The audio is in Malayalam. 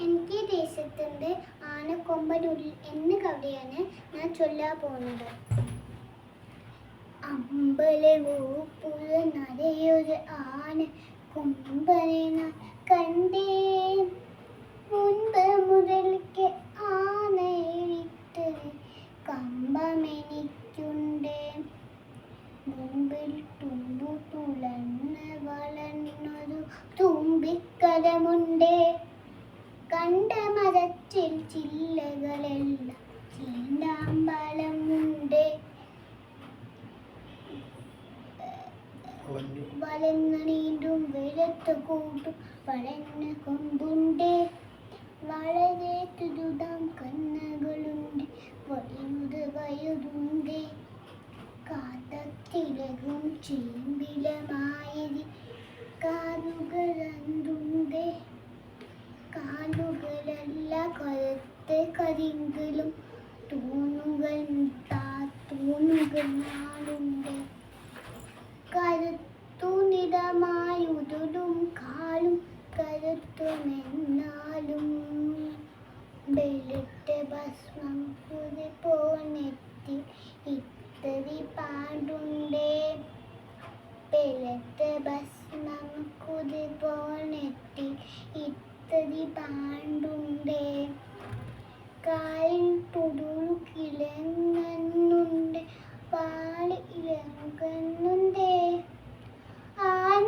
എനിക്ക് ദേശത്തിന്റെ ആനക്കൊമ്പനുള്ളിൽ എന്ന കവിതയാണ് ഞാൻ ചൊല്ലാൻ പോകുന്നത്. അമ്പലവൂപ്പുഴ നരയൊരു ആന കൊമ്പനെ കണ്ടേ, മുൻപ് മുതൽക്ക് ആനയിട്ട് കമ്പമെനിക്കുണ്ട്. മുമ്പിൽ തുമ്പു തുളന്ന് വളർന്നൊരു തുമ്പിക്കരമുണ്ട്. കണ്ട മരത്തിൽ ചില്ലകളെല്ലാം ചീണ്ടാമ്പലമുണ്ട്. വളർന്ന നീണ്ടും വെളുത്ത കൂട്ടും വളർന്ന കൊമ്പുണ്ട്. വളരെ തുതുതാം കണ്ണുകളുണ്ട്, വലിയൊരു വയറുണ്ട്. കാതത്തിലകും ചേമ്പിലമായിരി കാലുകളുണ്ട്. കാലുകളല്ല കറുത്ത കരിങ്കിലും തൂണുകൾ നാളുണ്ട്. കറുത്തു നിറമായുരുളും കാലും കറുത്തുമെന്നാലും വെളുത്ത ഭസ്മം കുതി പോനെത്തി ഇത്തിരി പാണ്ടുണ്ട്. വെളുത്ത ഭസ്മം കുതി പോനെത്തി ഇത്തിരി പാണ്ടുണ്ട്. കാലിൽ തുടുളു കിളങ്ങുന്നുണ്ട്, പാല് ഇളങ്ങുന്നുണ്ട്. ആന